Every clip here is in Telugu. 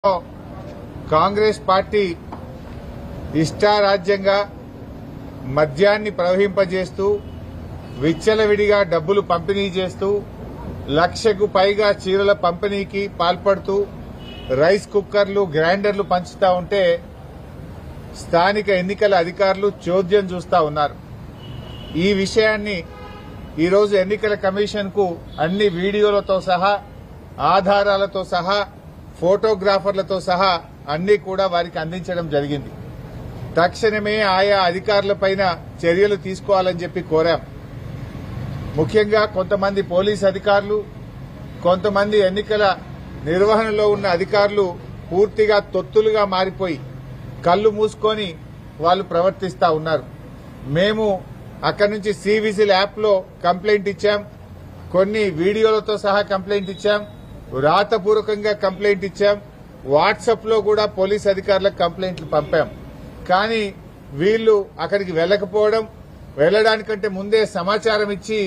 కాంగ్రెస్ పార్టీ ఇష్టారాజ్యంగా మద్యాన్ని ప్రవహింపజేస్తూ విచ్చలవిడిగా డబ్బులు పంపిణీ చేస్తూ లక్షకు పైగా చీరల పంపిణీకి పాల్పడుతూ రైస్ కుక్కర్లు గ్రైండర్లు పంచుతా ఉంటే స్థానిక ఎన్నికల అధికారులు చోద్యం చూస్తా ఉన్నారు. ఈ విషయాన్ని ఈరోజు ఎన్నికల కమిషన్ కు అన్ని వీడియోలతో సహా ఆధారాలతో సహా ఫోటోగ్రాఫర్లతో సహా అన్ని కూడా వారికి అందించడం జరిగింది. తక్షణమే ఆయా అధికారులపైన చర్యలు తీసుకోవాలని చెప్పి కోరాం. ముఖ్యంగా కొంతమంది పోలీస్ అధికారులు, కొంతమంది ఎన్నికల నిర్వహణలో ఉన్న అధికారులు పూర్తిగా తొత్తులుగా మారిపోయి కళ్లు మూసుకొని వాళ్ళు ప్రవర్తిస్తా ఉన్నారు. మేము అక్కడి నుంచి సి విజిల్ యాప్ లో కంప్లైంట్ ఇచ్చాం, కొన్ని వీడియోలతో సహా కంప్లైంట్ ఇచ్చాం, రాతపూర్వకంగా కంప్లైంట్ ఇచ్చాం, వాట్సాప్ లో కూడా పోలీస్ అధికారులకు కంప్లైంట్లు పంపాం. కానీ వీళ్లు అక్కడికి వెళ్లకపోవడం, వెళ్లడానికంటే ముందే సమాచారం ఇచ్చి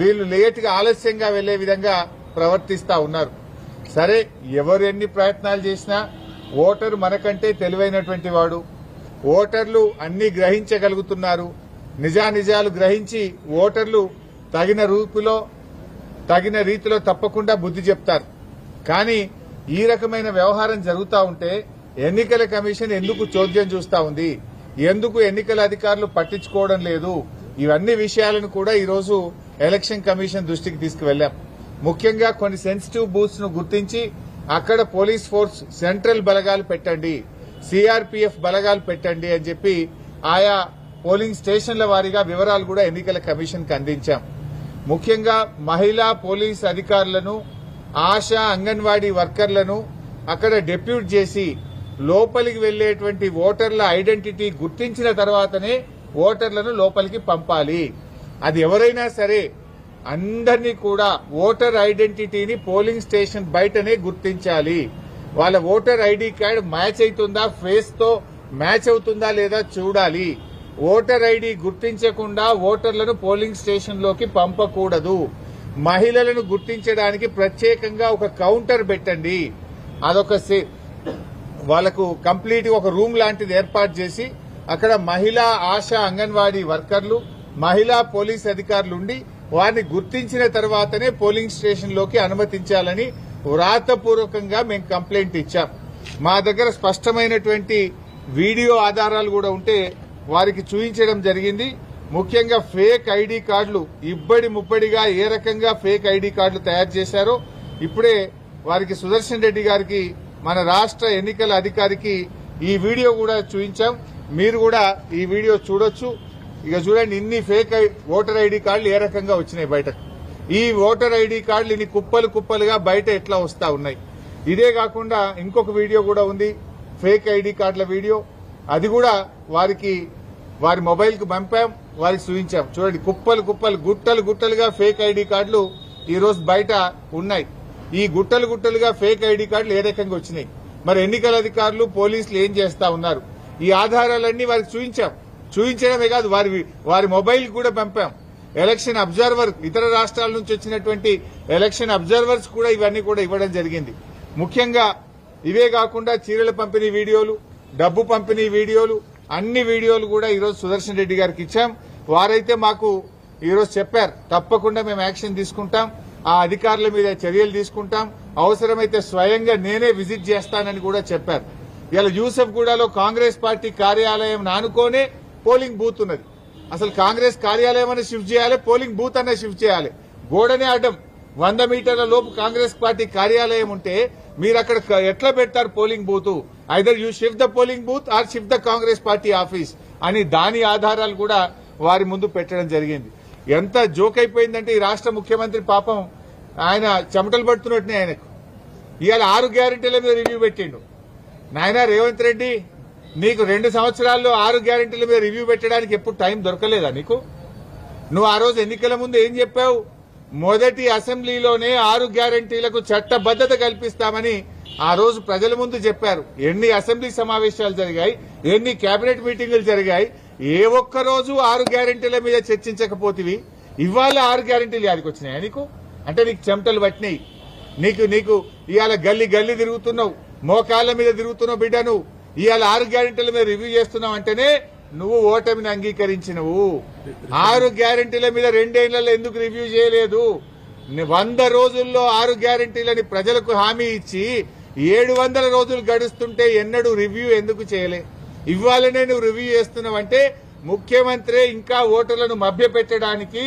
వీళ్లు లేటుగా ఆలస్యంగా వెళ్లే విధంగా ప్రవర్తిస్తా ఉన్నారు. సరే, ఎవరు ఎన్ని ప్రయత్నాలు చేసినా ఓటరు మనకంటే తెలివైనటువంటి వాడు. ఓటర్లు అన్ని గ్రహించగలుగుతున్నారు. నిజానిజాలు గ్రహించి ఓటర్లు తగిన రీతిలో తప్పకుండా బుద్ధి చెప్తారు. కానీ ఈ రకమైన వ్యవహారం జరుగుతూ ఉంటే ఎన్నికల కమిషన్ ఎందుకు చోద్యం చూస్తా ఉంది, ఎందుకు ఎన్నికల అధికారులు పట్టించుకోవడం లేదు, ఇవన్నీ విషయాలను కూడా ఈరోజు ఎలక్షన్ కమిషన్ దృష్టికి తీసుకువెళ్లాం. ముఖ్యంగా కొన్ని సెన్సిటివ్ బూత్స్ ను గుర్తించి అక్కడ పోలీస్ ఫోర్స్ సెంట్రల్ బలగాలు పెట్టండి, సిఆర్పీఎఫ్ బలగాలు పెట్టండి అని చెప్పి ఆయా పోలింగ్ స్టేషన్ల వారీగా వివరాలు కూడా ఎన్నికల కమిషన్ కు అందించాం. ముఖ్యంగా మహిళా పోలీస్ అధికారులను, ఆశా అంగన్వాడీ వర్కర్లను అక్కడ డెప్యూట్ చేసి లోపలికి వెళ్లేటువంటి ఓటర్ల ఐడెంటిటీ గుర్తించిన తర్వాతనే ఓటర్లను లోపలికి పంపాలి. అది ఎవరైనా సరే అందరినీ కూడా ఓటర్ ఐడెంటిటీని పోలింగ్ స్టేషన్ బయటనే గుర్తించాలి. వాళ్ళ ఓటర్ ఐడి కార్డు మ్యాచ్ అవుతుందా, ఫేస్ తో మ్యాచ్ అవుతుందా లేదా చూడాలి. ఓటర్ ఐడి గుర్తించకుండా ఓటర్లను పోలింగ్ స్టేషన్ లోకి పంపకూడదు. మహిళలను గుర్తించడానికి ప్రత్యేకంగా ఒక కౌంటర్ పెట్టండి. అదొక వాళ్లకు కంప్లీట్ ఒక రూమ్ లాంటిది ఏర్పాటు చేసి అక్కడ మహిళా ఆశా అంగన్వాడీ వర్కర్లు, మహిళా పోలీస్ అధికారులు ఉండి వారిని గుర్తించిన తర్వాతనే పోలింగ్ స్టేషన్ లోకి అనుమతించాలని వ్రాతపూర్వకంగా మేము కంప్లైంట్ ఇచ్చాం. మా దగ్గర స్పష్టమైనటువంటి వీడియో ఆధారాలు కూడా ఉంటే వారికి చూపించడం జరిగింది. ముఖ్యంగా ఫేక్ ఐడి కార్డులు ఇబ్బడి ముబ్బడిగా ఏ రకంగా ఫేక్ ఐడి కార్డులు తయారు చేశారో ఇప్పుడే వారికి సుదర్శన్ రెడ్డి గారికి, మన రాష్ట్ర ఎన్నికల అధికారికి ఈ వీడియో కూడా చూపించాం. మీరు కూడా ఈ వీడియో చూడొచ్చు. ఇక చూడండి, ఇన్ని ఫేక్ ఓటర్ ఐడి కార్డులు ఏ రకంగా వచ్చినాయి బయటకు. ఈ ఓటర్ ఐడి కార్డులు ఇన్ని కుప్పలు కుప్పలుగా బయట ఎట్లా వస్తా ఉన్నాయి. ఇదే కాకుండా ఇంకొక వీడియో కూడా ఉంది, ఫేక్ ఐడి కార్డుల వీడియో. అది కూడా వారి మొబైల్ కు పంపాం, వారికి చూపించాం. చూడండి, కుప్పలు కుప్పలు గుట్టలు గుట్టలుగా ఫేక్ ఐడి కార్డులు ఈ రోజు బయట ఉన్నాయి. ఈ గుట్టలు గుట్టలుగా ఫేక్ ఐడి కార్డులు ఏ రకంగా వచ్చినాయి, మరి ఎన్నికల అధికారులు పోలీసులు ఏం చేస్తా ఉన్నారు, ఈ ఆధారాలన్నీ వారికి చూపించాం. చూపించడమే కాదు, వారి మొబైల్ కూడా పంపాం. ఎలక్షన్ అబ్జర్వర్, ఇతర రాష్ట్రాల నుంచి వచ్చినటువంటి ఎలక్షన్ అబ్జర్వర్స్ కూడా ఇవన్నీ కూడా ఇవ్వడం జరిగింది. ముఖ్యంగా ఇవే కాకుండా చీరల పంపిణీ వీడియోలు, డబ్బు పంపిణీ వీడియోలు, అన్ని వీడియోలు కూడా ఈరోజు సుదర్శన్ రెడ్డి గారికి ఇచ్చాం. వారైతే మాకు ఈరోజు చెప్పారు, తప్పకుండా మేము యాక్షన్ తీసుకుంటాం, ఆ అధికారుల మీద చర్యలు తీసుకుంటాం, అవసరమైతే స్వయంగా నేనే విజిట్ చేస్తానని కూడా చెప్పారు. ఇలా యూసఫ్గూడలో కాంగ్రెస్ పార్టీ కార్యాలయం నానుకోనే పోలింగ్ బూత్ ఉన్నది. అసలు కాంగ్రెస్ కార్యాలయం అనే షిఫ్ట్ చేయాలి, పోలింగ్ బూత్ అనే షిఫ్ట్ చేయాలి. గోడనే అడ్డం 100 మీటర్ల లోపు కాంగ్రెస్ పార్టీ కార్యాలయం ఉంటే మీరు అక్కడ ఎట్లా పెడతారు polling booth? Either you shift the polling booth are shift the Congress party office అని దాని ఆధారాలు కూడా వారి ముందు పెట్టడం జరిగింది. ఎంత జోక్ అయిపోయిందంటే ఈ రాష్ట్ర ముఖ్యమంత్రి పాపం ఆయన చెమటలు పడుతున్నట్టునే. ఆయనకు ఇవాళ 6 గ్యారెంటీల మీద రివ్యూ పెట్టిండు. నాయనా రేవంత్ రెడ్డి, నీకు 2 సంవత్సరాల్లో 6 గ్యారెంటీల మీద రివ్యూ పెట్టడానికి ఎప్పుడు టైం దొరకలేదా నీకు? నువ్వు ఆ రోజు ఎన్నికల ముందు ఏం చెప్పావు? మొదటి అసెంబ్లీలోనే 6 గ్యారెంటీలకు చట్టబద్దత కల్పిస్తామని ఆ రోజు ప్రజల ముందు చెప్పారు. ఎన్ని అసెంబ్లీ సమావేశాలు జరిగాయి, ఎన్ని కేబినెట్ మీటింగులు జరిగాయి, ఏ ఒక్క రోజు 6 గ్యారెంటీల మీద చర్చించకపోతివి. ఇవాళ 6 గ్యారెంటీలు యాదికి వచ్చినాయా నీకు? అంటే నీకు చెమటలు పట్టినాయి. నీకు ఇవాళ గల్లీ గల్లీ తిరుగుతున్నావు, మోకాళ్ళ మీద తిరుగుతున్న బిడ్డను ఇవాళ 6 గ్యారెంటీల మీద రివ్యూ చేస్తున్నావు అంటేనే నువ్వు ఓటమిని అంగీకరించినవు. 6 గ్యారెంటీల మీద 2 ఏళ్లలో ఎందుకు రివ్యూ చేయలేదు? 100 రోజుల్లో 6 గ్యారెంటీలని ప్రజలకు హామీ ఇచ్చి 700 రోజులు గడుస్తుంటే ఎన్నడూ రివ్యూ ఎందుకు చేయలే? ఇవ్వాలనే నువ్వు రివ్యూ చేస్తున్నావంటే ముఖ్యమంత్రి ఇంకా ఓటర్లను మభ్యపెట్టడానికి,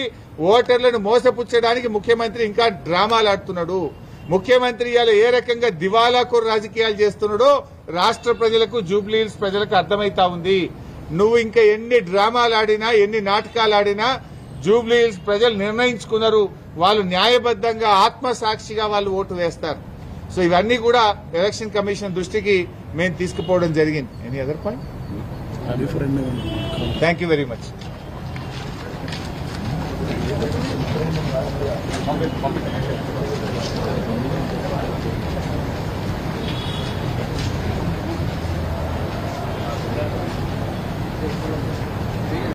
ఓటర్లను మోసపుచ్చడానికి ముఖ్యమంత్రి ఇంకా డ్రామాలు ఆడుతున్నాడు. ముఖ్యమంత్రి ఇవాళ ఏ రకంగా దివాలాకోరు రాజకీయాలు చేస్తున్నాడో రాష్ట్ర ప్రజలకు, జూబ్లీ హిల్స్ ప్రజలకు అర్థమైతా ఉంది. నువ్వు ఇంకా ఎన్ని డ్రామాలు ఆడినా, ఎన్ని నాటకాలు ఆడినా జూబ్లీ హిల్స్ ప్రజలు నిర్ణయించుకున్నారు. వాళ్ళు న్యాయబద్దంగా ఆత్మసాక్షిగా వాళ్ళు ఓటు వేస్తారు. సో ఇవన్నీ కూడా ఎలక్షన్ కమిషన్ దృష్టికి మేము తీసుకుపోవడం జరిగింది. Any other point? Thank you very much.